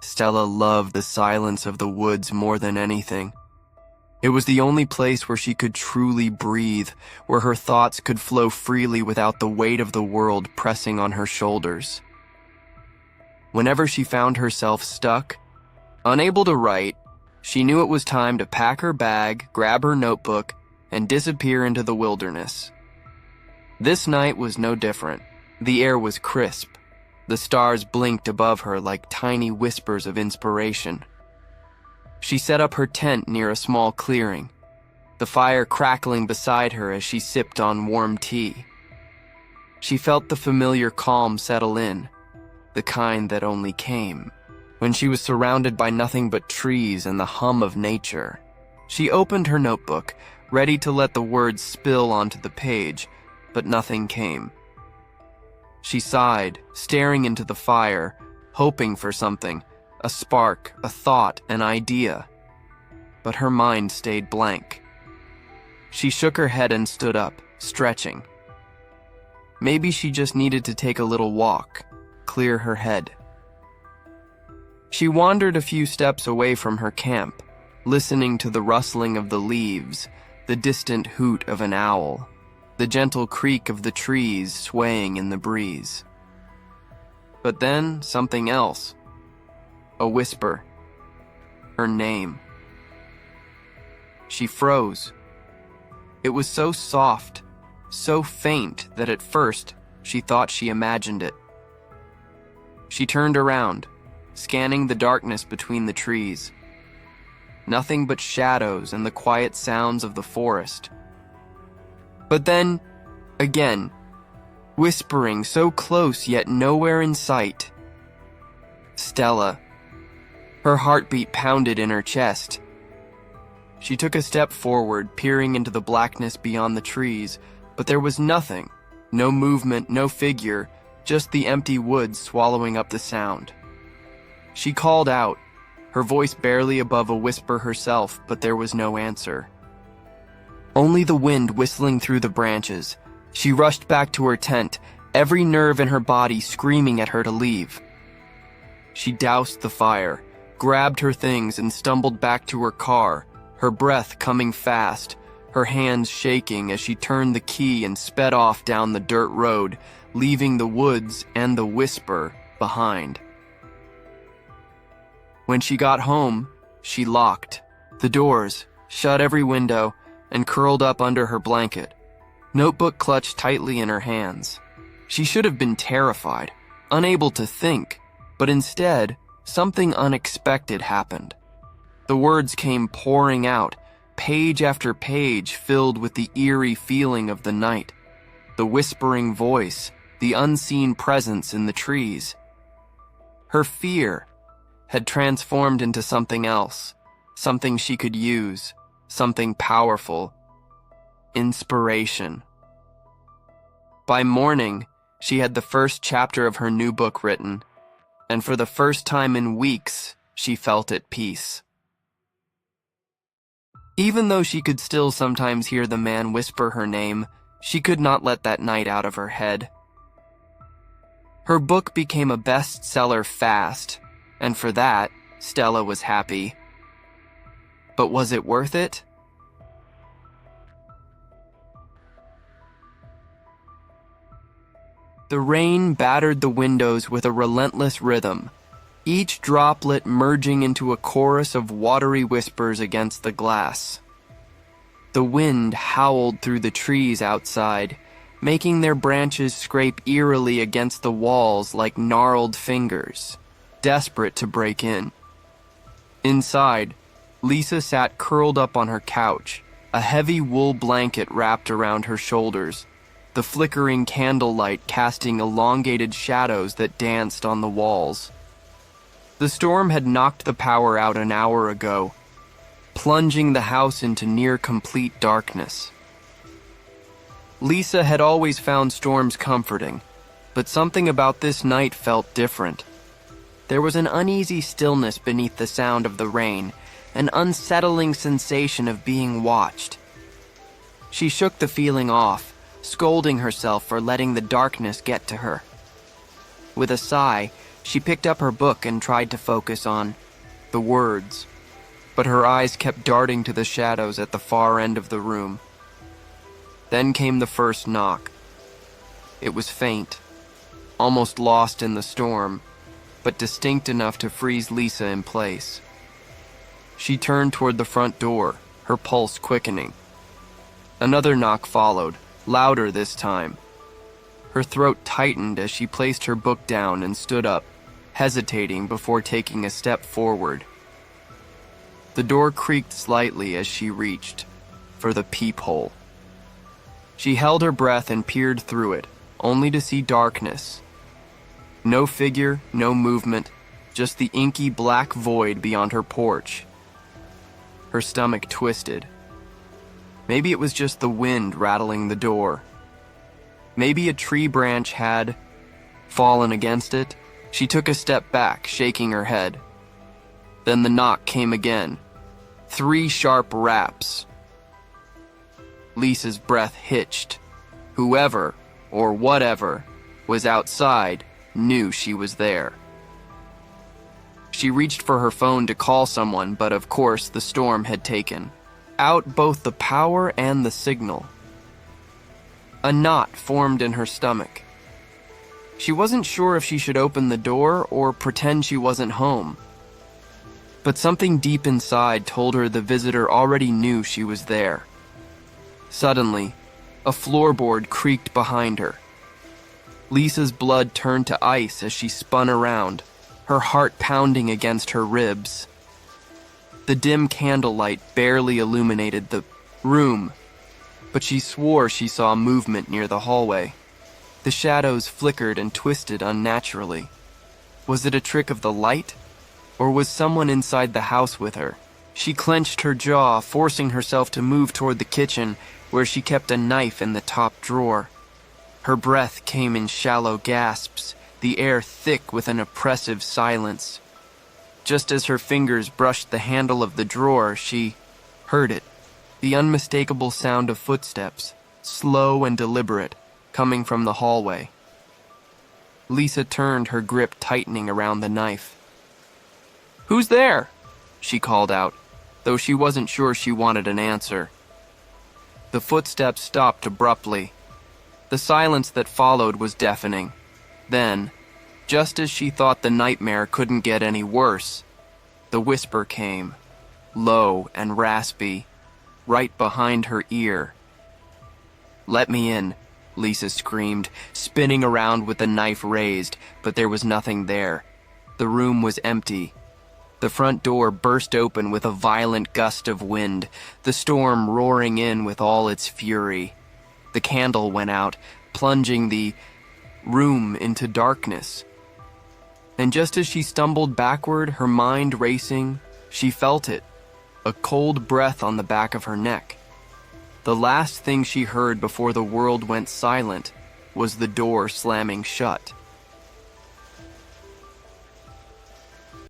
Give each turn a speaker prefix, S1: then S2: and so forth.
S1: Stella loved the silence of the woods more than anything. It was the only place where she could truly breathe, where her thoughts could flow freely without the weight of the world pressing on her shoulders. Whenever she found herself stuck, unable to write, she knew it was time to pack her bag, grab her notebook, and disappear into the wilderness. This night was no different. The air was crisp. The stars blinked above her like tiny whispers of inspiration. She set up her tent near a small clearing, the fire crackling beside her as she sipped on warm tea. She felt the familiar calm settle in, the kind that only came when she was surrounded by nothing but trees and the hum of nature. She opened her notebook, ready to let the words spill onto the page, but nothing came. She sighed, staring into the fire, hoping for something, a spark, a thought, an idea. But her mind stayed blank. She shook her head and stood up, stretching. Maybe she just needed to take a little walk, clear her head. She wandered a few steps away from her camp, listening to the rustling of the leaves, the distant hoot of an owl, the gentle creak of the trees swaying in the breeze. But then something else. A whisper. Her name. She froze. It was so soft, so faint that at first she thought she imagined it. She turned around, scanning the darkness between the trees. Nothing but shadows and the quiet sounds of the forest. But then, again, whispering so close yet nowhere in sight. Stella. Her heartbeat pounded in her chest. She took a step forward, peering into the blackness beyond the trees, but there was nothing. No movement, no figure, just the empty woods swallowing up the sound. She called out, her voice barely above a whisper herself, but there was no answer. Only the wind whistling through the branches. She rushed back to her tent, every nerve in her body screaming at her to leave. She doused the fire, grabbed her things, and stumbled back to her car, her breath coming fast, her hands shaking as she turned the key and sped off down the dirt road, leaving the woods and the whisper behind. When she got home, she locked the doors, shut every window, and curled up under her blanket, notebook clutched tightly in her hands. She should have been terrified, unable to think, but instead, something unexpected happened. The words came pouring out, page after page filled with the eerie feeling of the night, the whispering voice, the unseen presence in the trees. Her fear had transformed into something else, something she could use, something powerful. Inspiration. By morning, she had the first chapter of her new book written, and for the first time in weeks, she felt at peace. Even though she could still sometimes hear the man whisper her name, she could not let that night out of her head. Her book became a bestseller fast, and for that, Stella was happy. But was it worth it? The rain battered the windows with a relentless rhythm, each droplet merging into a chorus of watery whispers against the glass. The wind howled through the trees outside, making their branches scrape eerily against the walls like gnarled fingers, desperate to break in. Inside, Lisa sat curled up on her couch, a heavy wool blanket wrapped around her shoulders, the flickering candlelight casting elongated shadows that danced on the walls. The storm had knocked the power out an hour ago, plunging the house into near-complete darkness. Lisa had always found storms comforting, but something about this night felt different. There was an uneasy stillness beneath the sound of the rain, an unsettling sensation of being watched. She shook the feeling off, scolding herself for letting the darkness get to her. With a sigh, She picked up her book and tried to focus on the words, but her eyes kept darting to the shadows at the far end of the room. Then came the first knock. It was faint, almost lost in the storm, but distinct enough to freeze Lisa in place. She turned toward the front door, her pulse quickening. Another knock followed, louder this time. Her throat tightened as she placed her book down and stood up, hesitating before taking a step forward. The door creaked slightly as she reached for the peephole. She held her breath and peered through it, only to see darkness. No figure, no movement, just the inky black void beyond her porch. Her stomach twisted. Maybe it was just the wind rattling the door. Maybe a tree branch had fallen against it. She took a step back, shaking her head. Then the knock came again. 3 sharp raps. Lisa's breath hitched. Whoever, or whatever, was outside knew she was there. She reached for her phone to call someone, but of course the storm had taken out both the power and the signal. A knot formed in her stomach. She wasn't sure if she should open the door or pretend she wasn't home. But something deep inside told her the visitor already knew she was there. Suddenly, a floorboard creaked behind her. Lisa's blood turned to ice as she spun around, her heart pounding against her ribs. The dim candlelight barely illuminated the room, but she swore she saw movement near the hallway. The shadows flickered and twisted unnaturally. Was it a trick of the light, or was someone inside the house with her? She clenched her jaw, forcing herself to move toward the kitchen, where she kept a knife in the top drawer. Her breath came in shallow gasps, the air thick with an oppressive silence. Just as her fingers brushed the handle of the drawer, she heard it, the unmistakable sound of footsteps, slow and deliberate, coming from the hallway. Lisa turned, her grip tightening around the knife. "Who's there?" she called out, though she wasn't sure she wanted an answer. The footsteps stopped abruptly. The silence that followed was deafening. Then, just as she thought the nightmare couldn't get any worse, the whisper came, low and raspy, right behind her ear. "Let me in," Lisa screamed, spinning around with the knife raised, but there was nothing there. The room was empty. The front door burst open with a violent gust of wind, the storm roaring in with all its fury. The candle went out, plunging the room into darkness. And just as she stumbled backward, her mind racing, she felt it, a cold breath on the back of her neck. The last thing she heard before the world went silent was the door slamming shut.